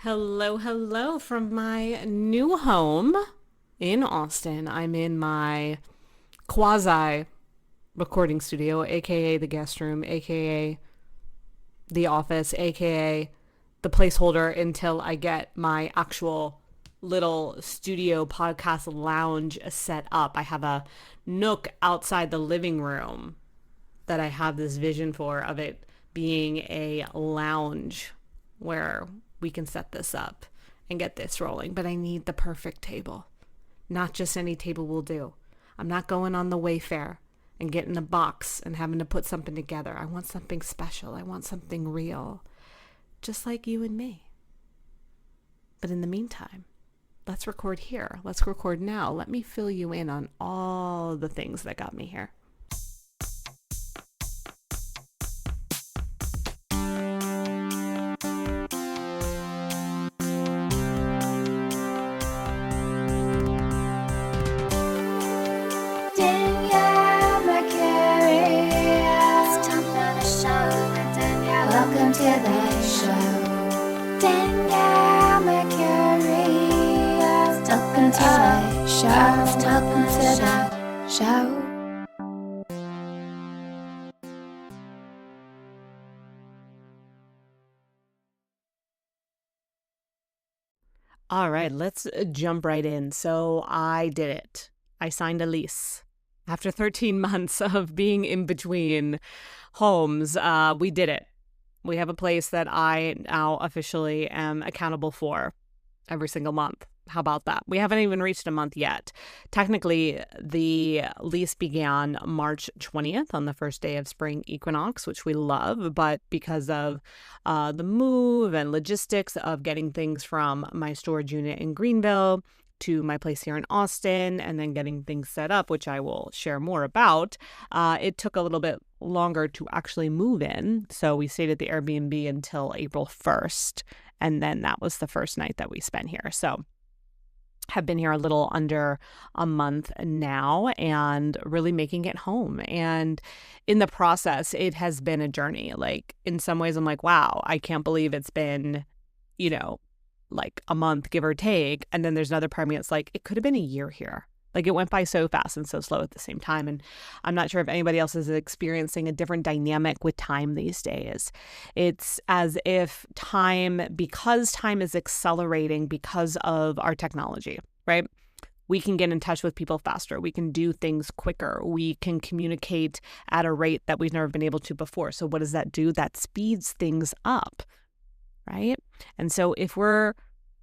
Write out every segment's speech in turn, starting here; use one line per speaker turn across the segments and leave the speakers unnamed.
Hello, hello from my new home in Austin. I'm in my quasi recording studio, aka the guest room, aka the office, aka the placeholder until I get my actual little studio podcast lounge set up. I have a nook outside the living room that I have this vision for of it being a lounge where we can set this up and get this rolling. But I need the perfect table. Not just any table will do. I'm not going on the Wayfair and getting a box and having to put something together. I want something special. I want something real. Just like you and me. But in the meantime, let's record here. Let's record now. Let me fill you in on all the things that got me here.
Danielle, Mercury, it's time for the show. Danielle, welcome to the show. Danielle, Mercury, welcome to the show. Welcome to the show.
All right, let's jump right in. So I did it. I signed a lease. After 13 months of being in between homes, we did it. We have a place that I now officially am accountable for every single month. How about that? We haven't even reached a month yet. Technically, the lease began March 20th on the first day of spring equinox, which we love. But because of the move and logistics of getting things from my storage unit in Greenville to my place here in Austin and then getting things set up, which I will share more about, it took a little bit longer to actually move in. So we stayed at the Airbnb until April 1st. And then that was the first night that we spent here. So have been here a little under a month now and really making it home. And in the process, it has been a journey. Like in some ways, I'm like, wow, I can't believe it's been, like a month, give or take. And then there's another part of me that's like, it could have been a year here. Like it went by so fast and so slow at the same time. And I'm not sure if anybody else is experiencing a different dynamic with time these days. It's as if because time is accelerating because of our technology, right? We can get in touch with people faster. We can do things quicker. We can communicate at a rate that we've never been able to before. So what does that do? That speeds things up, right? And so if we're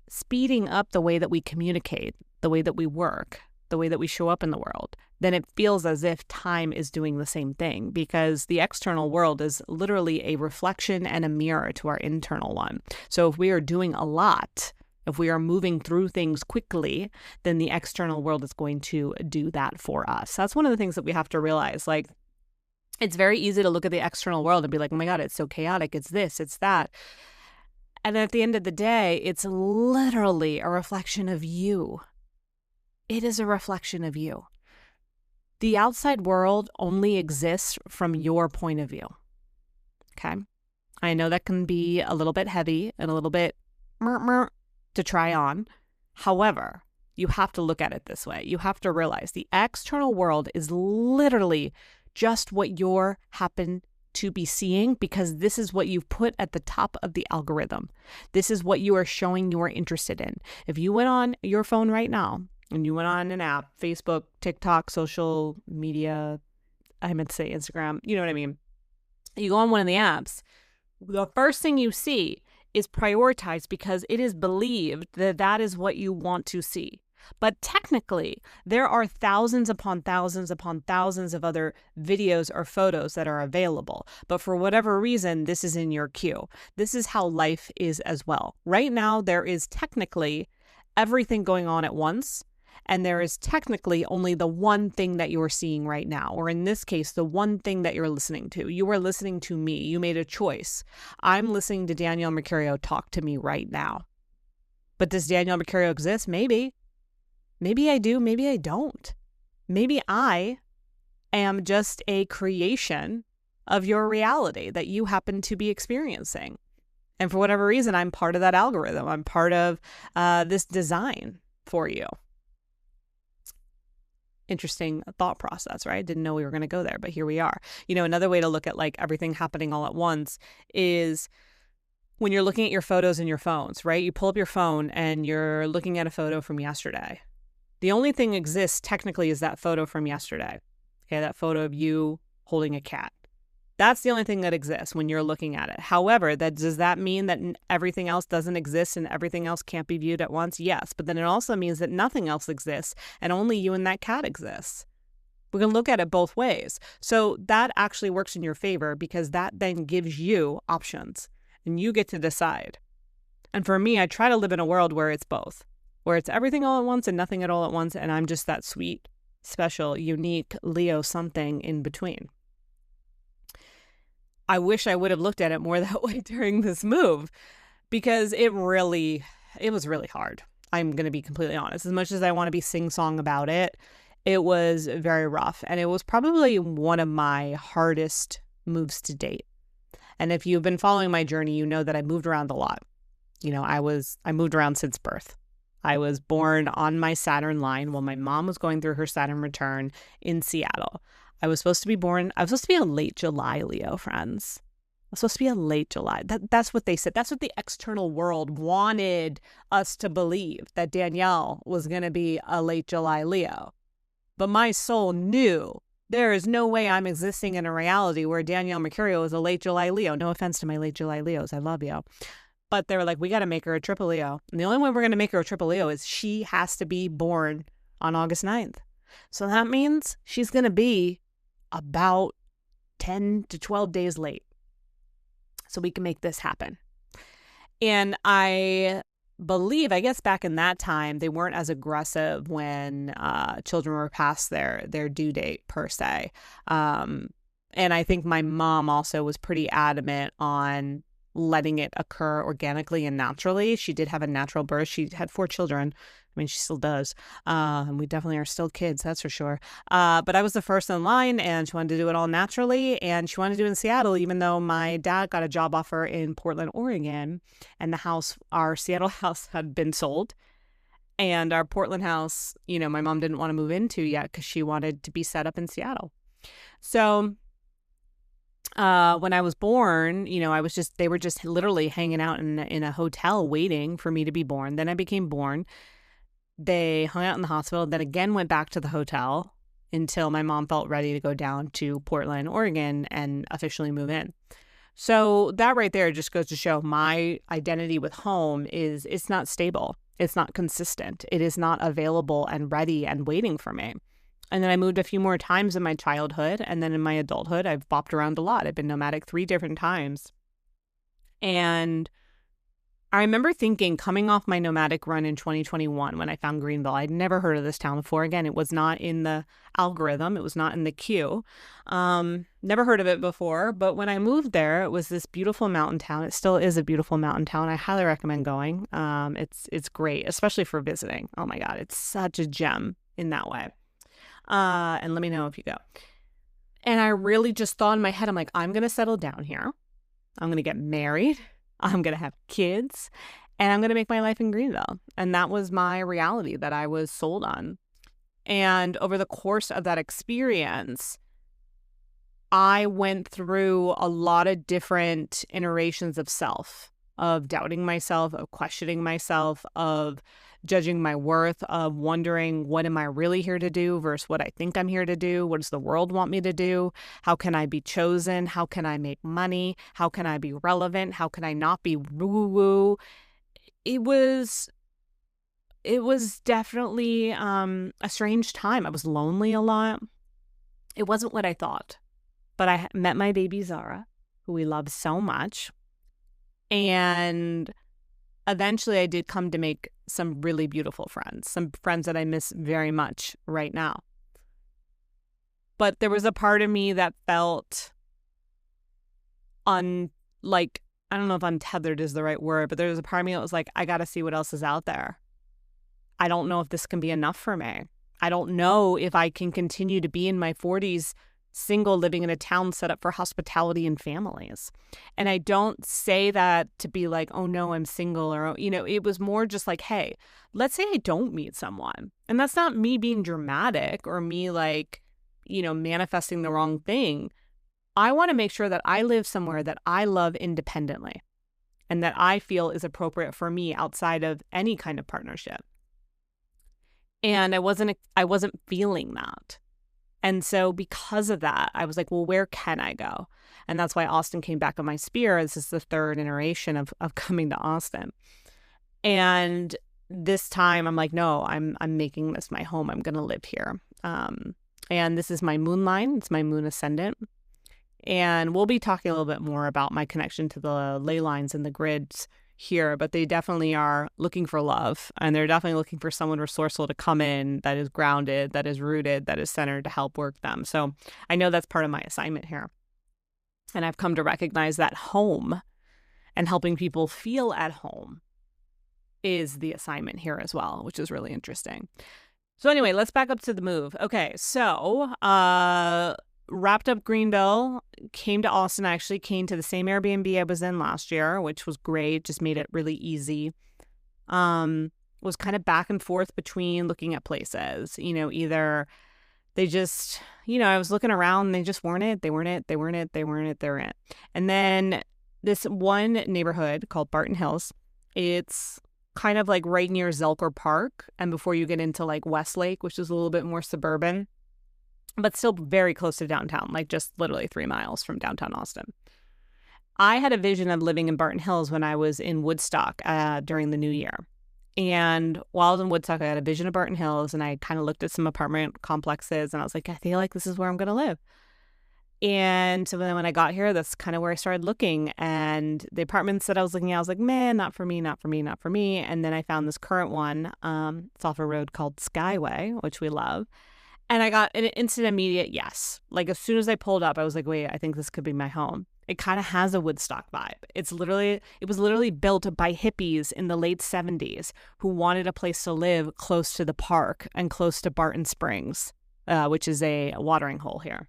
speeding up the way that we communicate, the way that we work, the way that we show up in the world, then it feels as if time is doing the same thing because the external world is literally a reflection and a mirror to our internal one. So if we are doing a lot, if we are moving through things quickly, then the external world is going to do that for us. That's one of the things that we have to realize. Like, it's very easy to look at the external world and be like, oh my God, it's so chaotic. It's this, it's that. And at the end of the day, it's literally a reflection of you. It is a reflection of you. The outside world only exists from your point of view. Okay? I know that can be a little bit heavy and a little bit to try on. However, you have to look at it this way. You have to realize the external world is literally just what you're happen to be seeing because this is what you've put at the top of the algorithm. This is what you are showing you are interested in. If you went on your phone right now and you went on an app, Facebook, TikTok, social media, I meant to say Instagram, you know what I mean? You go on one of the apps, the first thing you see is prioritized because it is believed that that is what you want to see. But technically, there are thousands upon thousands upon thousands of other videos or photos that are available. But for whatever reason, this is in your queue. This is how life is as well. Right now, there is technically everything going on at once. And there is technically only the one thing that you're seeing right now, or in this case, the one thing that you're listening to. You are listening to me. You made a choice. I'm listening to Danielle Mercurio talk to me right now. But does Danielle Mercurio exist? Maybe. Maybe I do. Maybe I don't. Maybe I am just a creation of your reality that you happen to be experiencing. And for whatever reason, I'm part of that algorithm. I'm part of this design for you. Interesting thought process, right? Didn't know we were going to go there, but here we are. Another way to look at like everything happening all at once is when you're looking at your photos in your phones, right? You pull up your phone and you're looking at a photo from yesterday. The only thing exists technically is that photo from yesterday. Okay, that photo of you holding a cat. That's the only thing that exists when you're looking at it. However, does that mean that everything else doesn't exist and everything else can't be viewed at once? Yes, but then it also means that nothing else exists and only you and that cat exists. We can look at it both ways. So that actually works in your favor because that then gives you options and you get to decide. And for me, I try to live in a world where it's both, where it's everything all at once and nothing at all at once. And I'm just that sweet, special, unique Leo something in between. I wish I would have looked at it more that way during this move because it was really hard. I'm going to be completely honest. As much as I want to be sing-song about it, it was very rough. And it was probably one of my hardest moves to date. And if you've been following my journey, you know that I moved around a lot. I moved around since birth. I was born on my Saturn line while my mom was going through her Saturn return in Seattle. I was supposed to be a late July Leo, friends. I was supposed to be a late July. That's what they said. That's what the external world wanted us to believe, that Danielle was going to be a late July Leo. But my soul knew there is no way I'm existing in a reality where Danielle Mercurio is a late July Leo. No offense to my late July Leos. I love you. But they were like, we got to make her a triple Leo. And the only way we're going to make her a triple Leo is she has to be born on August 9th. So that means she's going to be about 10 to 12 days late. So we can make this happen. And I guess back in that time, they weren't as aggressive when children were past their due date per se. And I think my mom also was pretty adamant on letting it occur organically and naturally. She did have a natural birth. She had 4 children. I mean, she still does. And we definitely are still kids, that's for sure. But I was the first in line and she wanted to do it all naturally. And she wanted to do it in Seattle, even though my dad got a job offer in Portland, Oregon. And our Seattle house had been sold. And our Portland house, my mom didn't want to move into yet because she wanted to be set up in Seattle. So when I was born, they were just literally hanging out in a hotel waiting for me to be born. Then I became born. They hung out in the hospital, then again went back to the hotel until my mom felt ready to go down to Portland, Oregon and officially move in. So that right there just goes to show my identity with home it's not stable. It's not consistent. It is not available and ready and waiting for me. And then I moved a few more times in my childhood. And then in my adulthood, I've bopped around a lot. I've been nomadic 3 different times. And I remember thinking, coming off my nomadic run in 2021 when I found Greenville, I'd never heard of this town before. Again, it was not in the algorithm. It was not in the queue. Never heard of it before. But when I moved there, it was this beautiful mountain town. It still is a beautiful mountain town. I highly recommend going. It's great, especially for visiting. Oh my God, it's such a gem in that way. And let me know if you go. And I really just thought in my head, I'm like, I'm going to settle down here. I'm going to get married. I'm going to have kids. And I'm going to make my life in Greenville. And that was my reality that I was sold on. And over the course of that experience, I went through a lot of different iterations of self, of doubting myself, of questioning myself, of judging my worth, of wondering, what am I really here to do versus what I think I'm here to do? What does the world want me to do? How can I be chosen? How can I make money? How can I be relevant? How can I not be woo-woo? It was definitely a strange time. I was lonely a lot. It wasn't what I thought. But I met my baby Zara, who we love so much. And eventually I did come to make some really beautiful friends, some friends that I miss very much right now. But there was a part of me that felt I don't know if untethered is the right word, but there was a part of me that was like, I got to see what else is out there. I don't know if this can be enough for me. I don't know if I can continue to be in my 40s single living in a town set up for hospitality and families. And I don't say that to be like, oh no, I'm single, or, it was more just like, hey, let's say I don't meet someone. And that's not me being dramatic or me like, manifesting the wrong thing. I want to make sure that I live somewhere that I love independently and that I feel is appropriate for me outside of any kind of partnership. And I wasn't feeling that. And so because of that, I was like, well, where can I go? And that's why Austin came back on my spear. This is the third iteration of coming to Austin. And this time I'm like, no, I'm making this my home. I'm going to live here. And this is my moon line. It's my moon ascendant. And we'll be talking a little bit more about my connection to the ley lines and the grids here, but they definitely are looking for love, and they're definitely looking for someone resourceful to come in that is grounded, that is rooted, that is centered to help work them. So I know that's part of my assignment here. And I've come to recognize that home and helping people feel at home is the assignment here as well, which is really interesting. So anyway, let's back up to the move. Okay, so wrapped up Greenville, came to Austin. I actually came to the same Airbnb I was in last year, which was great. Just made it really easy. Was kind of back and forth between looking at places. Either they just, I was looking around and they just weren't it. They weren't it. They weren't it. They weren't it. They weren't it. And then this one neighborhood called Barton Hills, it's kind of like right near Zelker Park. And before you get into like Westlake, which is a little bit more suburban, but still very close to downtown, like just literally 3 miles from downtown Austin. I had a vision of living in Barton Hills when I was in Woodstock during the new year. And while I was in Woodstock, I had a vision of Barton Hills, and I kind of looked at some apartment complexes, and I was like, I feel like this is where I'm going to live. And so then when I got here, that's kind of where I started looking. And the apartments that I was looking at, I was like, man, not for me, not for me, not for me. And then I found this current one. It's off a road called Skyway, which we love. And I got an instant immediate yes. Like as soon as I pulled up, I was like, wait, I think this could be my home. It kind of has a Woodstock vibe. It was literally built by hippies in the late 70s who wanted a place to live close to the park and close to Barton Springs, which is a watering hole here.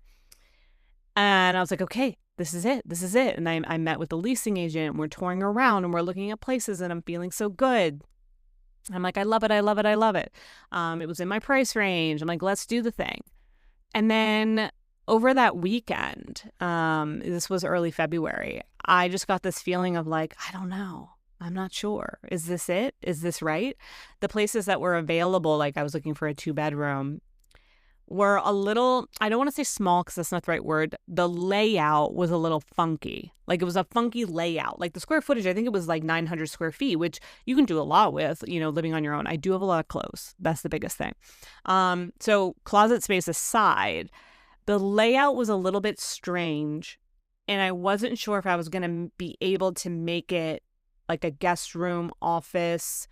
And I was like, okay, this is it. This is it. And I met with the leasing agent, and we're touring around and we're looking at places, and I'm feeling so good. I'm like, I love it. I love it. I love it. It was in my price range. I'm like, let's do the thing. And then over that weekend, this was early February, I just got this feeling of like, I don't know. I'm not sure. Is this it? Is this right? The places that were available, like I was looking for a 2-bedroom, were a little, I don't want to say small because that's not the right word. The layout was a little funky. Like it was a funky layout. Like the square footage, I think it was like 900 square feet, which you can do a lot with, living on your own. I do have a lot of clothes. That's the biggest thing. So closet space aside, the layout was a little bit strange, and I wasn't sure if I was going to be able to make it like a guest room, office,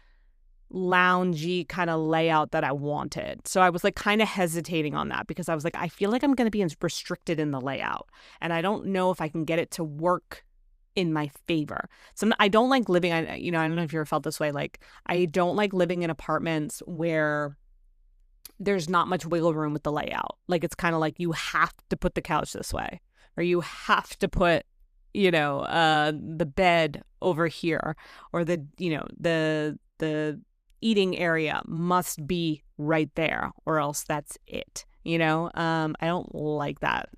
loungy kind of layout that I wanted. So I was like kind of hesitating on that because I was like, I feel like I'm going to be restricted in the layout, and I don't know if I can get it to work in my favor. So I don't like living, I don't know if you ever felt this way. Like I don't like living in apartments where there's not much wiggle room with the layout. Like it's kind of like you have to put the couch this way, or you have to put, the bed over here, or the eating area must be right there, or else that's it. I don't like that.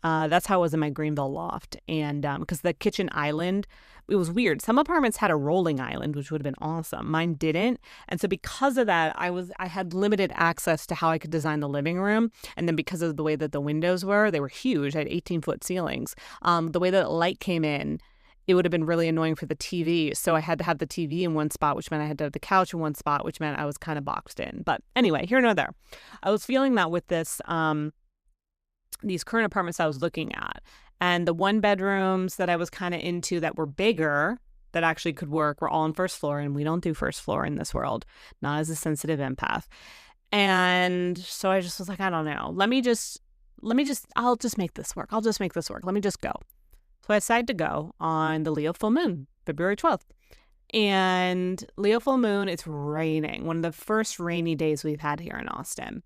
That's how it was in my Greenville loft. And because the kitchen island, it was weird. Some apartments had a rolling island, which would have been awesome. Mine didn't. And so because of that, I had limited access to how I could design the living room. And then because of the way that the windows were, they were huge. I had 18-foot ceilings. The way that light came in, it would have been really annoying for the TV. So I had to have the TV in one spot, which meant I had to have the couch in one spot, which meant I was kind of boxed in. But anyway, here nor there. I was feeling that with this, these current apartments I was looking at. And the 1-bedrooms that I was kind of into that were bigger, that actually could work, were all on first floor. And we don't do first floor in this world, not as a sensitive empath. And so I just was like, I don't know. I'll just make this work. I'll just make this work. Let me just go. So I decided to go on the Leo full moon, February 12th. And Leo full moon, it's raining. One of the first rainy days we've had here in Austin.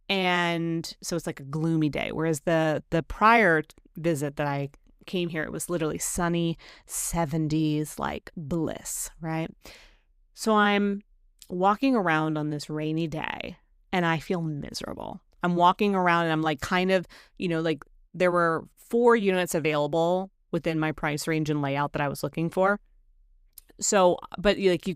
And so it's like a gloomy day. Whereas the prior visit that I came here, it was literally sunny, 70s, like bliss, right? So I'm walking around on this rainy day and I feel miserable. I'm walking around and I'm like kind of, like there were 4 units available within my price range and layout that I was looking for. So, but like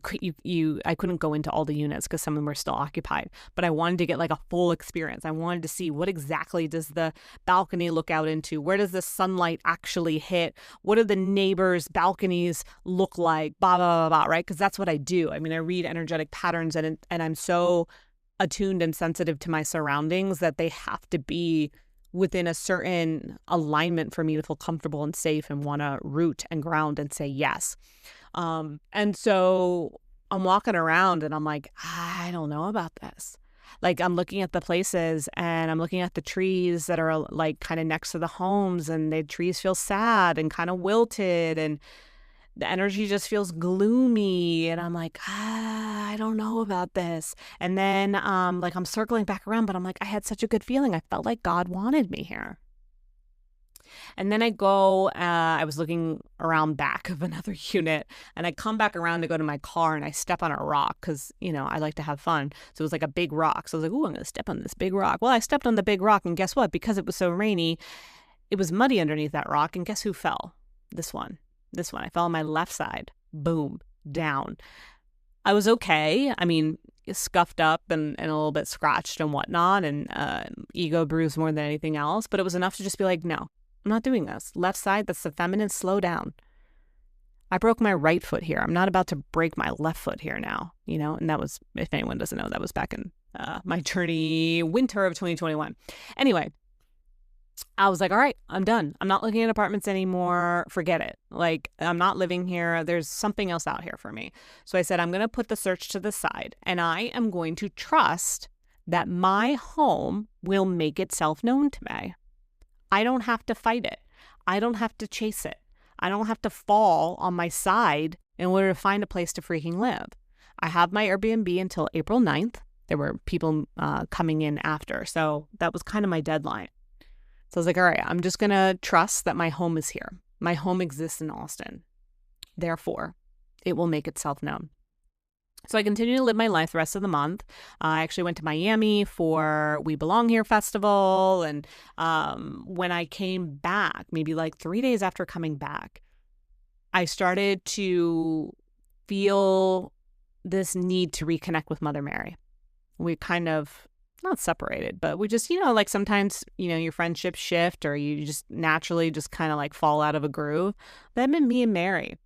I couldn't go into all the units because some of them were still occupied, but I wanted to get like a full experience. I wanted to see what exactly does the balcony look out into? Where does the sunlight actually hit? What do the neighbors' balconies look like? Blah, blah, blah, blah, right? Because that's what I do. I mean, I read energetic patterns and I'm so attuned and sensitive to my surroundings that they have to be within a certain alignment for me to feel comfortable and safe and want to root and ground and say yes. And so I'm walking around and I'm like, I don't know about this. Like I'm looking at the places and I'm looking at the trees that are like kind of next to the homes, and the trees feel sad and kind of wilted, and the energy just feels gloomy. And I'm like, I don't know about this. And then like I'm circling back around, but I'm like, I had such a good feeling. I felt like God wanted me here. And then I go, I was looking around back of another unit, and I come back around to go to my car, and I step on a rock because, I like to have fun. So it was like a big rock. So I was like, ooh, I'm going to step on this big rock. Well, I stepped on the big rock, and guess what? Because it was so rainy, it was muddy underneath that rock. And guess who fell? This one. I fell on my left side. Boom, down. I was okay. I mean, scuffed up and a little bit scratched and whatnot, and ego bruised more than anything else. But it was enough to just be like, no, I'm not doing this. Left side, that's the feminine, slow down. I broke my right foot here. I'm not about to break my left foot here now, and that was, if anyone doesn't know, that was back in my journey, winter of 2021. Anyway, I was like, all right, I'm done. I'm not looking at apartments anymore. Forget it. Like, I'm not living here. There's something else out here for me. So I said, I'm going to put the search to the side, and I am going to trust that my home will make itself known to me. I don't have to fight it. I don't have to chase it. I don't have to fall on my side in order to find a place to freaking live. I have my Airbnb until April 9th. There were people coming in after. So that was kind of my deadline. So I was like, all right, I'm just going to trust that my home is here. My home exists in Austin. Therefore, it will make itself known. So I continued to live my life the rest of the month. I actually went to Miami for We Belong Here festival. And when I came back, maybe like 3 days after coming back, I started to feel this need to reconnect with Mother Mary. We kind of, not separated, but we just, like sometimes, your friendships shift or you just naturally just kind of like fall out of a groove. That meant me and Mary.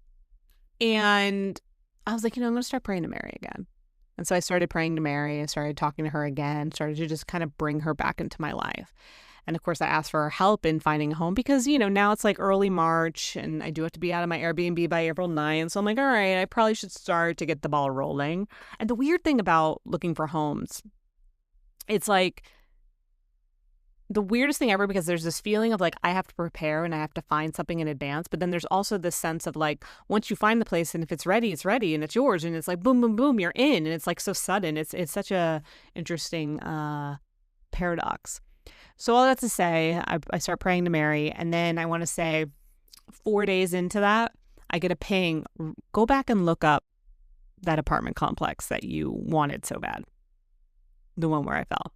And I was like, I'm going to start praying to Mary again. And so I started praying to Mary. I started talking to her again, started to just kind of bring her back into my life. And of course, I asked for her help in finding a home because, now it's like early March and I do have to be out of my Airbnb by April 9th. So I'm like, all right, I probably should start to get the ball rolling. And the weird thing about looking for homes, it's like the weirdest thing ever, because there's this feeling of like, I have to prepare and I have to find something in advance. But then there's also this sense of like, once you find the place and if it's ready and it's yours. And it's like, boom, boom, boom, you're in. And it's like so sudden. It's such a interesting paradox. So all that to say, I start praying to Mary. And then I want to say 4 days into that, I get a ping. Go back and look up that apartment complex that you wanted so bad. The one where I fell.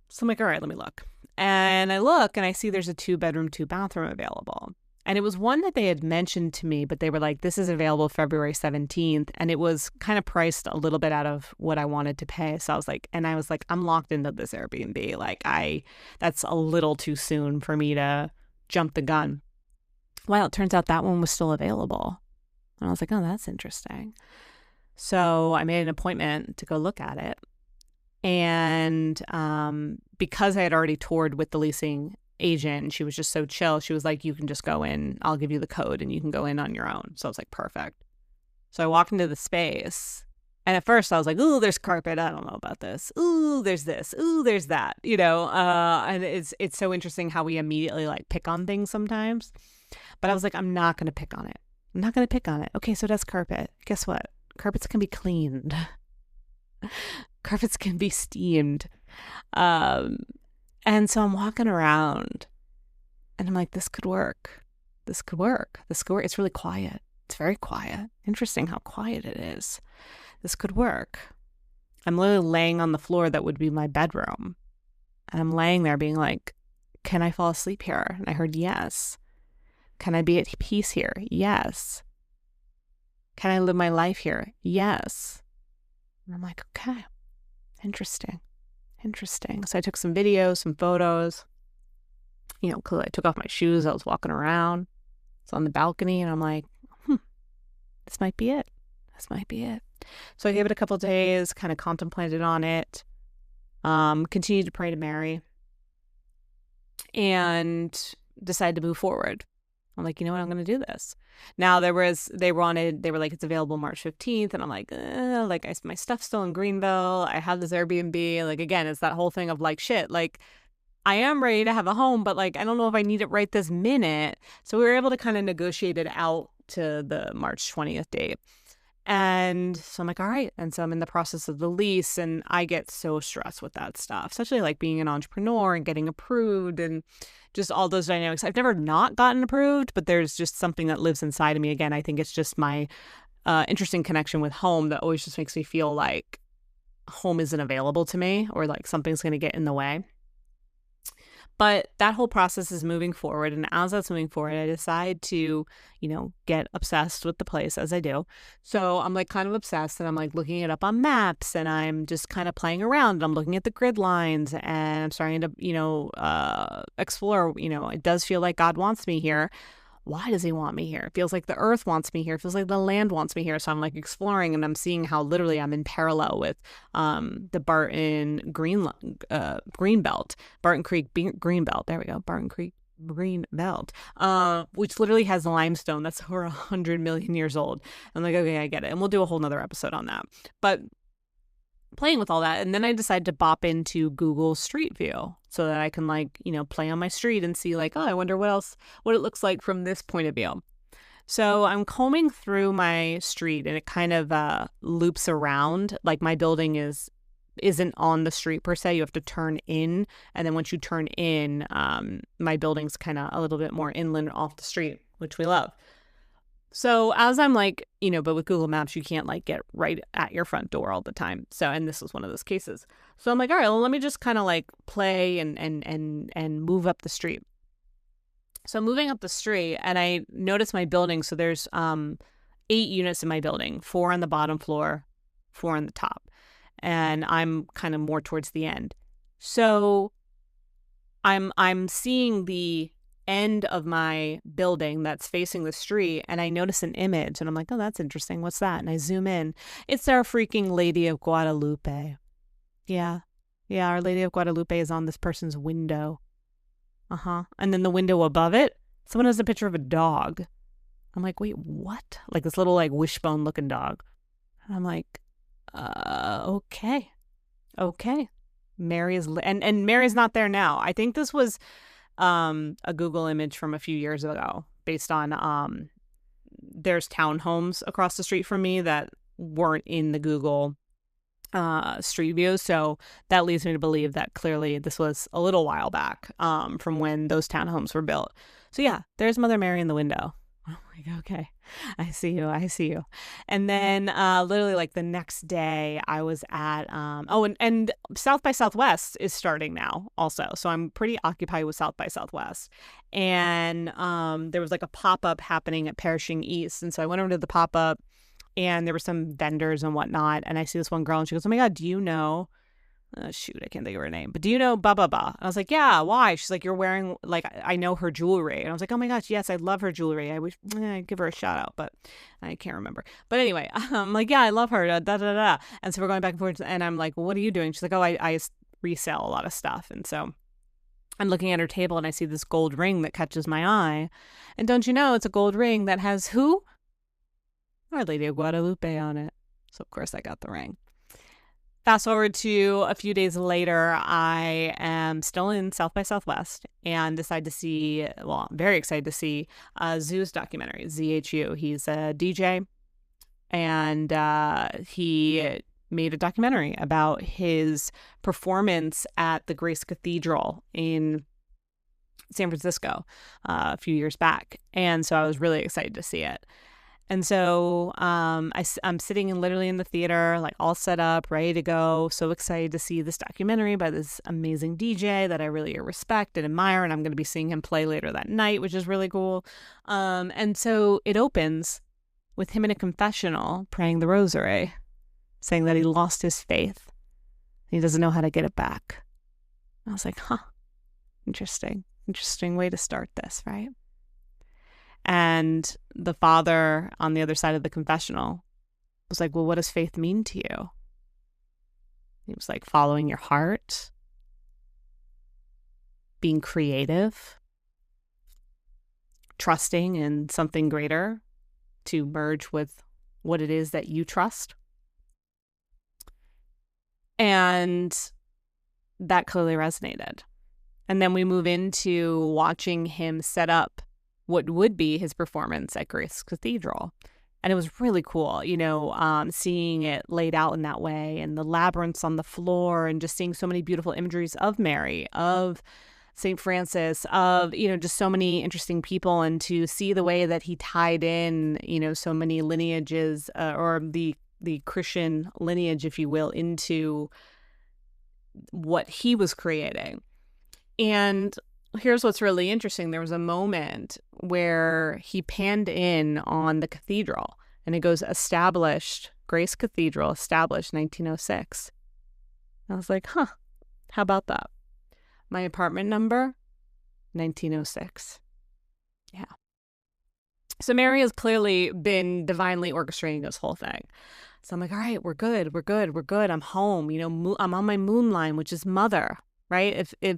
So I'm like, all right, let me look. And I look and I see there's a 2-bedroom, 2-bathroom available. And it was one that they had mentioned to me, but they were like, this is available February 17th. And it was kind of priced a little bit out of what I wanted to pay. So I was like, I'm locked into this Airbnb. Like that's a little too soon for me to jump the gun. Well, it turns out that one was still available. And I was like, oh, that's interesting. So I made an appointment to go look at it. And because I had already toured with the leasing agent, she was just so chill. She was like, you can just go in. I'll give you the code and you can go in on your own. So I was like, perfect. So I walked into the space. And at first I was like, ooh, there's carpet. I don't know about this. Ooh, there's this. Ooh, there's that. And it's so interesting how we immediately like pick on things sometimes. But I was like, I'm not going to pick on it. I'm not going to pick on it. Okay, so that's carpet. Guess what? Carpets can be cleaned. Carpets can be steamed. Um, and so I'm walking around and I'm like, this could work. This could work. This could work. It's really quiet. It's very quiet. Interesting how quiet it is. This could work. I'm literally laying on the floor that would be my bedroom. And I'm laying there being like, can I fall asleep here? And I heard yes. Can I be at peace here? Yes. Can I live my life here? Yes. And I'm like, okay, interesting. So I took some videos, some photos, because I took off my shoes. I was walking around. It's on the balcony and I'm like, this might be it. So I gave it a couple days, kind of contemplated on it, continued to pray to Mary, and decided to move forward. I'm like, you know what? I'm going to do this. Now they were like, it's available March 15th. And I'm like, my stuff's still in Greenville. I have this Airbnb. Like, again, it's that whole thing of like, shit, like I am ready to have a home, but like, I don't know if I need it right this minute. So we were able to kind of negotiate it out to the March 20th date. And so I'm like, all right. And so I'm in the process of the lease, and I get so stressed with that stuff, especially like being an entrepreneur and getting approved and just all those dynamics. I've never not gotten approved, but there's just something that lives inside of me. Again, I think it's just my interesting connection with home that always just makes me feel like home isn't available to me, or like something's going to get in the way. But that whole process is moving forward. And as that's moving forward, I decide to, get obsessed with the place, as I do. So I'm like kind of obsessed, and I'm like looking it up on maps, and I'm just kind of playing around. I'm looking at the grid lines, and I'm starting to, explore. It does feel like God wants me here. Why does he want me here? It feels like the earth wants me here. It feels like the land wants me here. So I'm like exploring, and I'm seeing how literally I'm in parallel with the Barton Green Belt, Barton Creek Green Belt. There we go, Barton Creek Green Belt, which literally has limestone that's over 100 million years old. I'm like, okay, I get it, and we'll do a whole nother episode on that. But playing with all that, and then I decided to bop into Google Street View so that I can play on my street and see like, oh, I wonder what it looks like from this point of view. So I'm combing through my street, and it kind of loops around. Like my building isn't on the street per se. You have to turn in, and then once you turn in, my building's kind of a little bit more inland off the street, which we love. So as I'm like, but with Google Maps, you can't like get right at your front door all the time. So, and this was one of those cases. So I'm like, all right, well, let me just kind of like play and move up the street. So moving up the street, and I notice my building. So there's 8 units in my building, 4 on the bottom floor, 4 on the top. And I'm kind of more towards the end. So I'm seeing the end of my building that's facing the street, and I notice an image, and I'm like, oh, that's interesting. What's that? And I zoom in. It's our freaking Lady of Guadalupe. Yeah, Our Lady of Guadalupe is on this person's window. And then the window above it, someone has a picture of a dog. I'm like, wait, what? Like this little like wishbone looking dog. And I'm like, okay. Mary is and Mary's not there now. I think this was a Google image from a few years ago based on there's townhomes across the street from me that weren't in the Google street view. So that leads me to believe that clearly this was a little while back from when those townhomes were built. So yeah, there's Mother Mary in the window. I'm like, okay, I see you. And then literally like the next day I was at, and South by Southwest is starting now also. So I'm pretty occupied with South by Southwest. And there was like a pop-up happening at Perishing East. And so I went over to the pop-up, and there were some vendors and whatnot. And I see this one girl, and she goes, oh my God, do you know, I can't think of her name, but do you know blah, blah, blah? And I was like, yeah, why? She's like, you're wearing, like, I know her jewelry. And I was like, oh my gosh, yes, I love her jewelry. I wish I'd give her a shout out, but I can't remember. But anyway, I'm like, yeah, I love her, And so we're going back and forth, and I'm like, well, what are you doing? She's like, oh, I resell a lot of stuff. And so I'm looking at her table, and I see this gold ring that catches my eye. And don't you know, it's a gold ring that has who? Our Lady of Guadalupe on it. So of course I got the ring. Fast forward to a few days later, I am still in South by Southwest and decide to see, well, I'm very excited to see Zoo's documentary, ZHU. He's a DJ, and he made a documentary about his performance at the Grace Cathedral in San Francisco a few years back. And so I was really excited to see it. And so I'm sitting literally in the theater, like all set up, ready to go. So excited to see this documentary by this amazing DJ that I really respect and admire. And I'm going to be seeing him play later that night, which is really cool. And so it opens with him in a confessional praying the rosary, saying that he lost his faith. He doesn't know how to get it back. I was like, interesting way to start this, right? And the father on the other side of the confessional was like, well, what does faith mean to you? He was like, following your heart, being creative, trusting in something greater to merge with what it is that you trust. And that clearly resonated. And then we move into watching him set up what would be his performance at Grace Cathedral. And it was really cool, seeing it laid out in that way, and the labyrinths on the floor, and just seeing so many beautiful imageries of Mary, of St. Francis, of, just so many interesting people, and to see the way that he tied in, so many lineages or the Christian lineage, if you will, into what he was creating. And here's what's really interesting. There was a moment where he panned in on the cathedral, and it goes Grace Cathedral, established 1906. I was like, how about that? My apartment number, 1906. Yeah. So Mary has clearly been divinely orchestrating this whole thing. So I'm like, all right, we're good. I'm home. I'm on my moon line, which is mother, right? If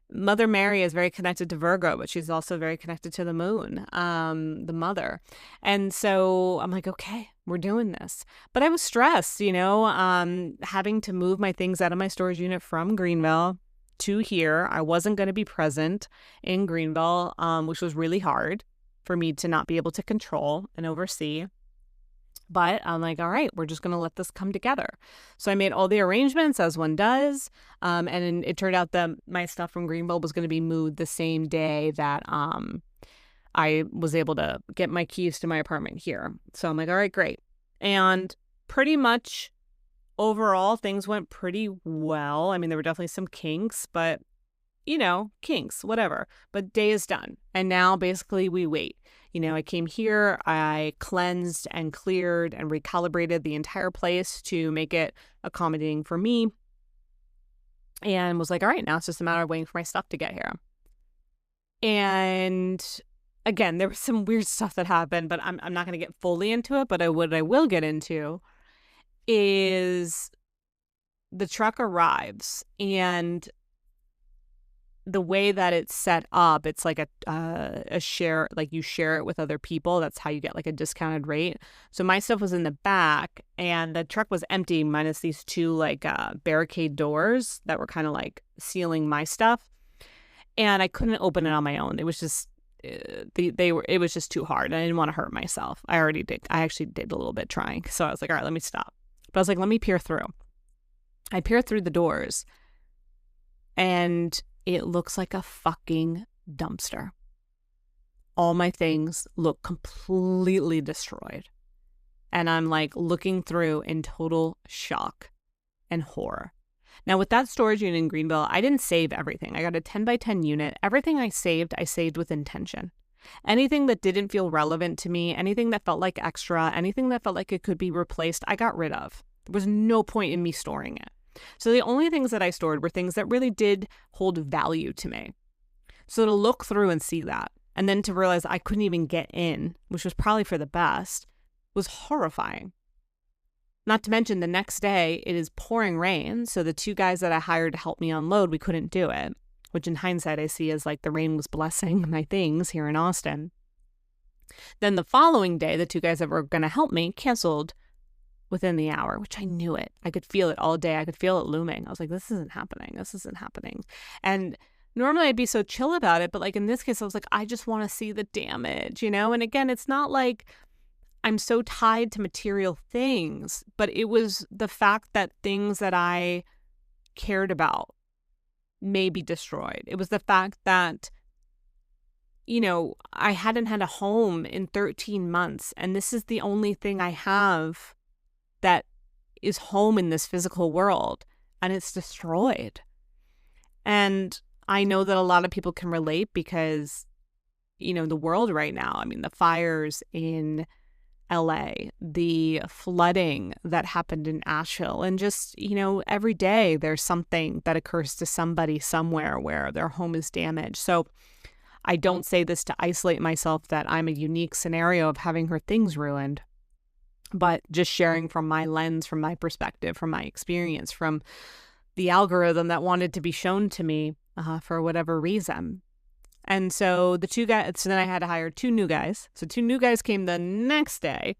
Mother Mary is very connected to Virgo, but she's also very connected to the moon, the mother. And so I'm like, okay, we're doing this. But I was stressed, having to move my things out of my storage unit from Greenville to here. I wasn't going to be present in Greenville, which was really hard for me to not be able to control and oversee. But I'm like, all right, we're just going to let this come together. So I made all the arrangements as one does. And it turned out that my stuff from Greenville was going to be moved the same day that I was able to get my keys to my apartment here. So I'm like, all right, great. And pretty much overall, things went pretty well. I mean, there were definitely some kinks, but kinks, whatever. But day is done. And now basically we wait. I came here, I cleansed and cleared and recalibrated the entire place to make it accommodating for me. And was like, all right, now it's just a matter of waiting for my stuff to get here. And again, there was some weird stuff that happened, but I'm not going to get fully into it. But what I will get into is the truck arrives, and the way that it's set up, it's like a share, like you share it with other people. That's how you get like a discounted rate. So my stuff was in the back, and the truck was empty minus these two like barricade doors that were kind of like sealing my stuff. And I couldn't open it on my own. It was just it was just too hard. I didn't want to hurt myself. I actually did a little bit trying. So I was like, all right, let me stop. But I was like, let me peer through. I peered through the doors, and it looks like a fucking dumpster. All my things look completely destroyed. And I'm like looking through in total shock and horror. Now, with that storage unit in Greenville, I didn't save everything. I got a 10 by 10 unit. Everything I saved with intention. Anything that didn't feel relevant to me, anything that felt like extra, anything that felt like it could be replaced, I got rid of. There was no point in me storing it. So the only things that I stored were things that really did hold value to me. So to look through and see that, and then to realize I couldn't even get in, which was probably for the best, was horrifying. Not to mention the next day, it is pouring rain. So the two guys that I hired to help me unload, we couldn't do it, which in hindsight I see as like the rain was blessing my things here in Austin. Then the following day, the two guys that were going to help me canceled within the hour, which I knew it. I could feel it all day. I could feel it looming. I was like, this isn't happening. And normally I'd be so chill about it. But like in this case, I was like, I just want to see the damage, And again, it's not like I'm so tied to material things, but it was the fact that things that I cared about may be destroyed. It was the fact that, I hadn't had a home in 13 months, and this is the only thing I have that is home in this physical world, and it's destroyed. And I know that a lot of people can relate because, the world right now, I mean, the fires in LA, the flooding that happened in Asheville, and just, every day there's something that occurs to somebody somewhere where their home is damaged. So I don't say this to isolate myself that I'm a unique scenario of having her things ruined, but just sharing from my lens, from my perspective, from my experience, from the algorithm that wanted to be shown to me for whatever reason. And so so then I had to hire 2 new guys. So 2 new guys came the next day,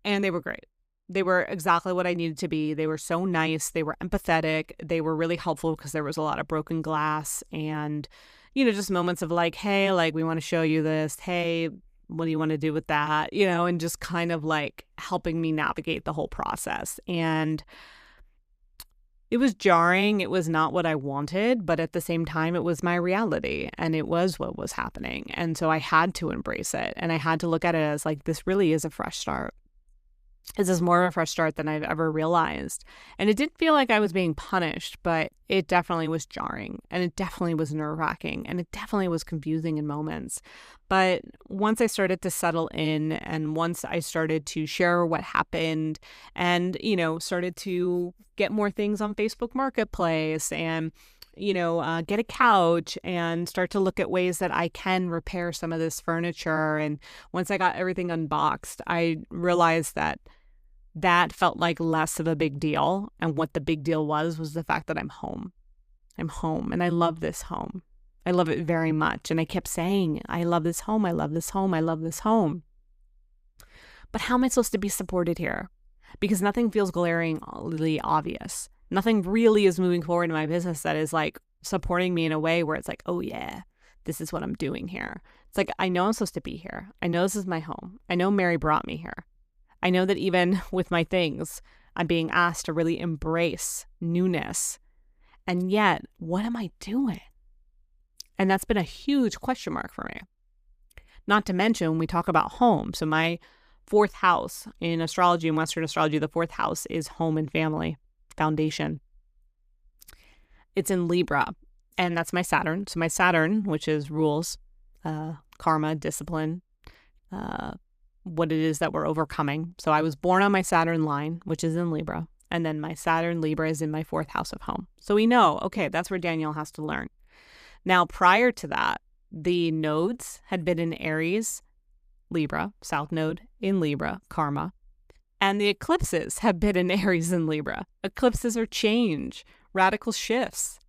and they were great. They were exactly what I needed to be. They were so nice. They were empathetic. They were really helpful because there was a lot of broken glass and, just moments of like, hey, like, we want to show you this. Hey, what do you want to do with that? And just kind of like helping me navigate the whole process. And it was jarring. It was not what I wanted, but at the same time, it was my reality and it was what was happening. And so I had to embrace it, and I had to look at it as like, this really is a fresh start. This is more of a fresh start than I've ever realized. And it didn't feel like I was being punished, but it definitely was jarring, and it definitely was nerve-wracking, and it definitely was confusing in moments. But once I started to settle in, and once I started to share what happened, and, started to get more things on Facebook Marketplace, and get a couch and start to look at ways that I can repair some of this furniture. And once I got everything unboxed, I realized that felt like less of a big deal. And what the big deal was the fact that I'm home. I'm home, and I love this home. I love it very much. And I kept saying, I love this home. I love this home. I love this home. But how am I supposed to be supported here? Because nothing feels glaringly obvious. Nothing really is moving forward in my business that is like supporting me in a way where it's like, oh yeah, this is what I'm doing here. It's like, I know I'm supposed to be here. I know this is my home. I know Mary brought me here. I know that even with my things, I'm being asked to really embrace newness. And yet, what am I doing? And that's been a huge question mark for me. Not to mention, when we talk about home, so my 4th house in astrology, in Western astrology, the 4th house is home and family foundation. It's in Libra, and that's my Saturn. So my Saturn, which is rules, karma, discipline, what it is that we're overcoming. So I was born on my Saturn line, which is in Libra, and then my Saturn Libra is in my 4th house of home. So we know, okay, that's where Danielle has to learn. Now, prior to that, the nodes had been in Aries, Libra, South Node in Libra, karma. And the eclipses have been in Aries and Libra. Eclipses are change, radical shifts.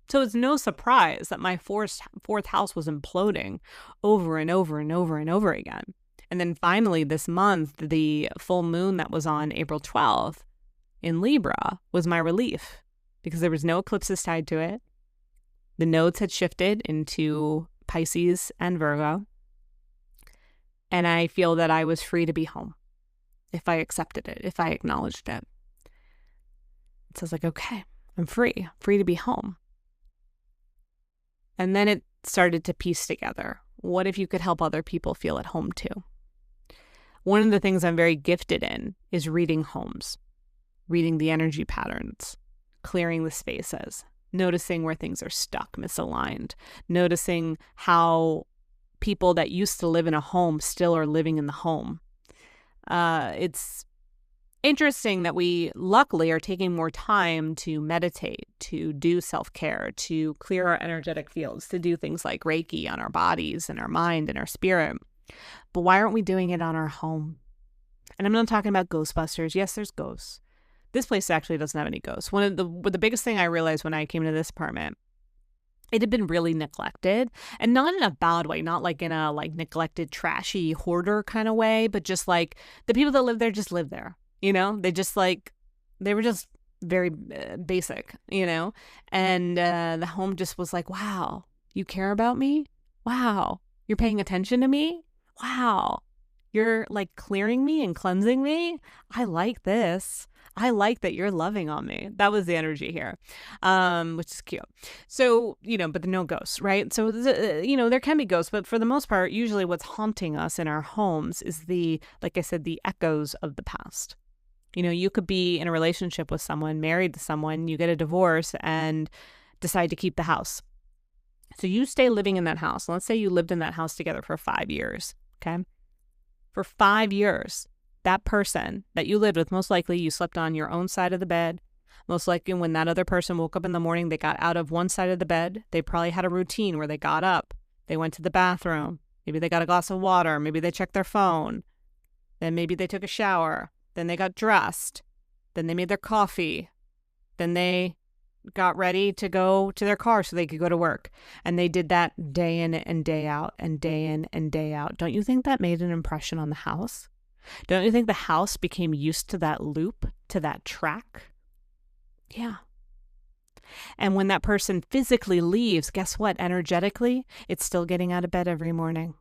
So it's no surprise that my 4th house was imploding over and over and over and over again. And then finally this month, the full moon that was on April 12th in Libra was my relief because there was no eclipses tied to it. The nodes had shifted into Pisces and Virgo. And I feel that I was free to be home. If I accepted it, if I acknowledged it. So I was like, okay, I'm free to be home. And then it started to piece together. What if you could help other people feel at home too? One of the things I'm very gifted in is reading homes, reading the energy patterns, clearing the spaces, noticing where things are stuck, misaligned, noticing how people that used to live in a home still are living in the home. It's interesting that we luckily are taking more time to meditate, to do self-care, to clear our energetic fields, to do things like Reiki on our bodies and our mind and our spirit. But why aren't we doing it on our home? And I'm not talking about Ghostbusters. Yes, there's ghosts. This place actually doesn't have any ghosts. One of the biggest thing I realized when I came to this apartment, it had been really neglected, and not in a bad way, not like in a like neglected, trashy hoarder kind of way, but just like the people that live there just live there, they were just very basic, and the home just was like, wow, you care about me? Wow, you're paying attention to me? Wow, You're like clearing me and cleansing me. I like this. I like that you're loving on me. That was the energy here, which is cute. So, but no ghosts, right? So, there can be ghosts, but for the most part, usually what's haunting us in our homes is like I said, the echoes of the past. You could be in a relationship with someone, married to someone, you get a divorce and decide to keep the house. So you stay living in that house. Let's say you lived in that house together for 5 years, okay? For 5 years, that person that you lived with, most likely you slept on your own side of the bed. Most likely when that other person woke up in the morning, they got out of one side of the bed. They probably had a routine where they got up, they went to the bathroom. Maybe they got a glass of water. Maybe they checked their phone. Then maybe they took a shower. Then they got dressed. Then they made their coffee. Then they got ready to go to their car so they could go to work. And they did that day in and day out and day in and day out. Don't you think that made an impression on the house? Don't you think the house became used to that loop, to that track? Yeah. And when that person physically leaves, guess what? Energetically, it's still getting out of bed every morning.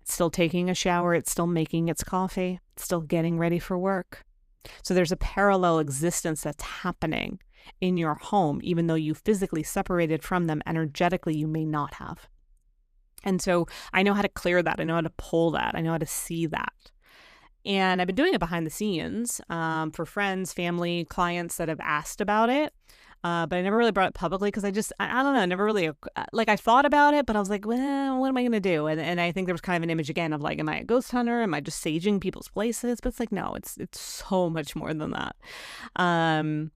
It's still taking a shower. It's still making its coffee. It's still getting ready for work. So there's a parallel existence that's happening in your home, even though you physically separated from them. Energetically, you may not have. And so I know how to clear that. I know how to pull that. I know how to see that. And I've been doing it behind the scenes for friends, family, clients that have asked about it. But I never really brought it publicly because I don't know, I never really, I thought about it, but I was like, well, what am I going to do? And I think there was kind of an image again of like, am I a ghost hunter? Am I just saging people's places? But it's like, no, it's so much more than that. And,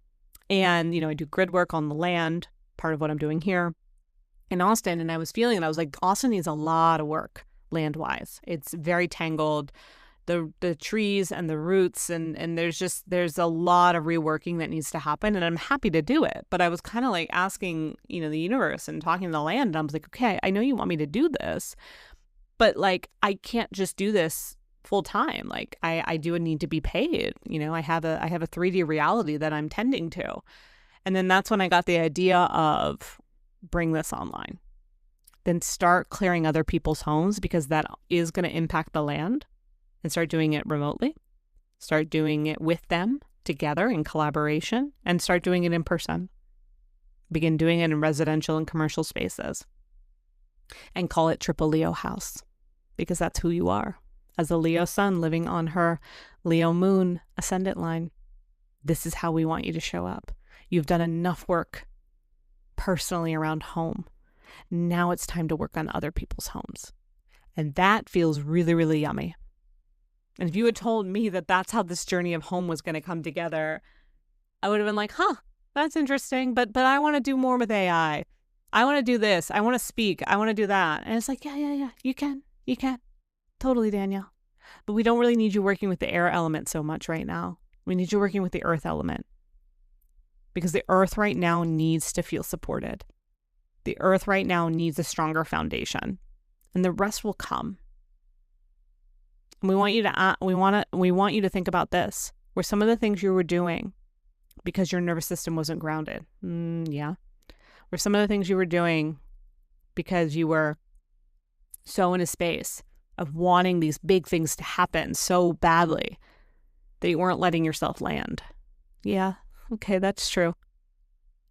I do grid work on the land, part of what I'm doing here in Austin. And I was feeling it. I was like, Austin needs a lot of work land-wise. It's very tangled. The trees and the roots and there's a lot of reworking that needs to happen, and I'm happy to do it. But I was kind of like asking, the universe and talking to the land, and I was like, okay, I know you want me to do this, but like I can't just do this full time. Like I do need to be paid. I have a 3D reality that I'm tending to. And then that's when I got the idea of bring this online. Then start clearing other people's homes, because that is going to impact the land. And start doing it remotely, start doing it with them together in collaboration, and start doing it in person. Begin doing it in residential and commercial spaces. And call it Triple Leo House, because that's who you are. As a Leo sun living on her Leo moon ascendant line, this is how we want you to show up. You've done enough work personally around home. Now it's time to work on other people's homes. And that feels really, really yummy. And if you had told me that that's how this journey of home was going to come together, I would have been like, that's interesting. But I want to do more with AI. I want to do this. I want to speak. I want to do that. And it's like, yeah. You can. Totally, Danielle. But we don't really need you working with the air element so much right now. We need you working with the earth element. Because the earth right now needs to feel supported. The earth right now needs a stronger foundation. And the rest will come. We want you to think about this. Were some of the things you were doing because your nervous system wasn't grounded? Yeah. Were some of the things you were doing because you were so in a space of wanting these big things to happen so badly that you weren't letting yourself land? Yeah. Okay, that's true.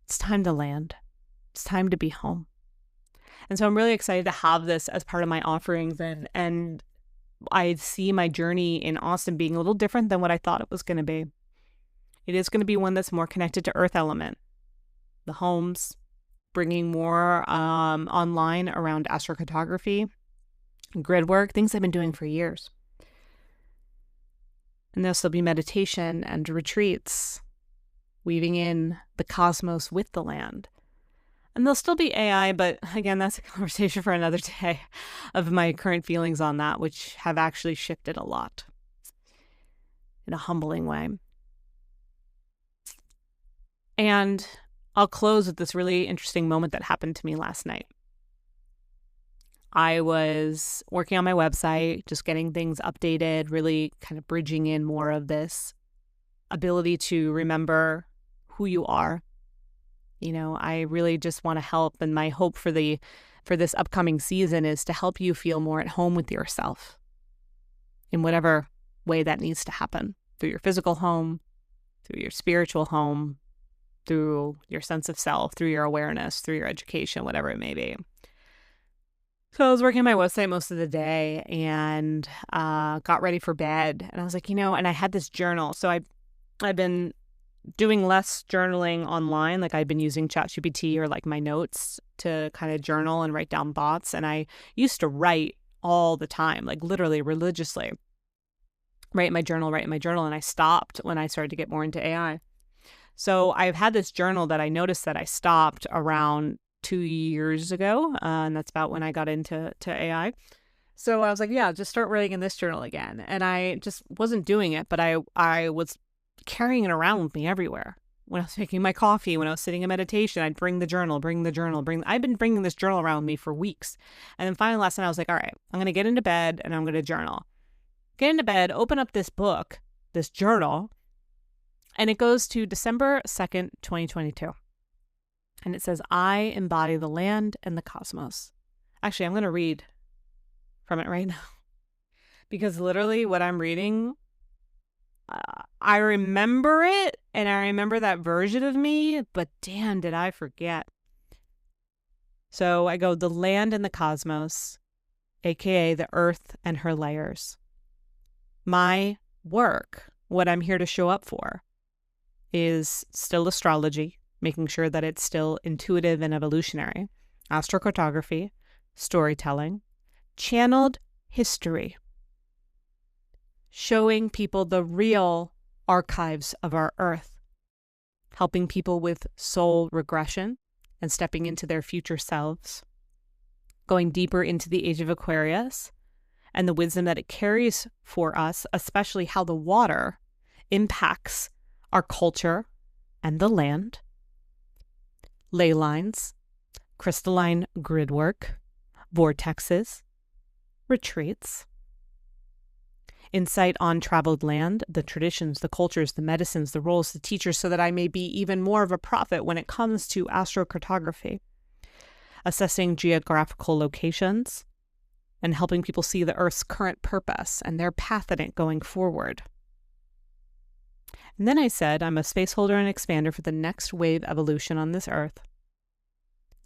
It's time to land. It's time to be home. And so I'm really excited to have this as part of my offerings, and I see my journey in Austin being a little different than what I thought it was going to be. It is going to be one that's more connected to earth element, the homes, bringing more online around astrocartography, grid work, things I've been doing for years. And there'll still be meditation and retreats, weaving in the cosmos with the land. And there'll still be AI, but again, that's a conversation for another day of my current feelings on that, which have actually shifted a lot in a humbling way. And I'll close with this really interesting moment that happened to me last night. I was working on my website, just getting things updated, really kind of bridging in more of this ability to remember who you are. I really just want to help, and my hope for this upcoming season is to help you feel more at home with yourself. in whatever way that needs to happen, through your physical home, through your spiritual home, through your sense of self, through your awareness, through your education, whatever it may be. So I was working on my website most of the day and got ready for bed. And I was like, and I had this journal. So I've been doing less journaling online. Like I've been using ChatGPT or like my notes to kind of journal and write down thoughts. And I used to write all the time, like literally religiously. Write in my journal. And I stopped when I started to get more into AI. So I've had this journal that I noticed that I stopped around 2 years ago. And that's about when I got into AI. So I was like, yeah, just start writing in this journal again. And I just wasn't doing it, but I was carrying it around with me everywhere. When I was making my coffee, when I was sitting in meditation, I'd bring the journal. I've been bringing this journal around with me for weeks. And then finally last night I was like, all right, I'm going to get into bed and I'm going to journal. Get into bed, open up this book, this journal, and it goes to December 2nd, 2022. And it says, I embody the land and the cosmos. Actually, I'm going to read from it right now. Because literally what I'm reading, I remember it, and I remember that version of me, but damn, did I forget. So I go, the land and the cosmos, aka the earth and her layers. My work, what I'm here to show up for, is still astrology, making sure that it's still intuitive and evolutionary, astrocartography, storytelling, channeled history, showing people the real archives of our earth, helping people with soul regression and stepping into their future selves, going deeper into the age of Aquarius and the wisdom that it carries for us, especially how the water impacts our culture and the land, ley lines, crystalline gridwork, vortexes, retreats, insight on traveled land, the traditions, the cultures, the medicines, the roles, the teachers, so that I may be even more of a prophet when it comes to astrocartography, assessing geographical locations, and helping people see the Earth's current purpose and their path in it going forward. And then I said, I'm a space holder and expander for the next wave evolution on this Earth.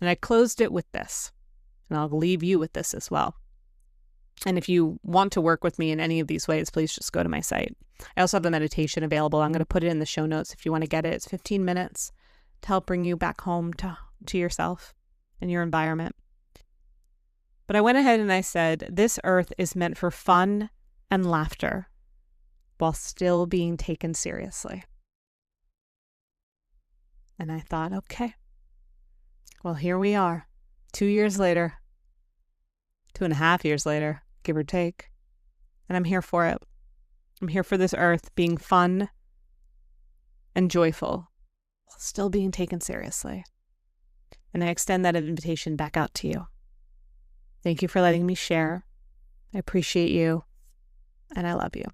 And I closed it with this, and I'll leave you with this as well. And if you want to work with me in any of these ways, please just go to my site. I also have a meditation available. I'm going to put it in the show notes if you want to get it. It's 15 minutes to help bring you back home to yourself and your environment. But I went ahead and I said, this earth is meant for fun and laughter while still being taken seriously. And I thought, okay, well, here we are, 2 years later, 2.5 years later, give or take. And I'm here for it. I'm here for this earth being fun and joyful while still being taken seriously. And I extend that invitation back out to you. Thank you for letting me share. I appreciate you, and I love you.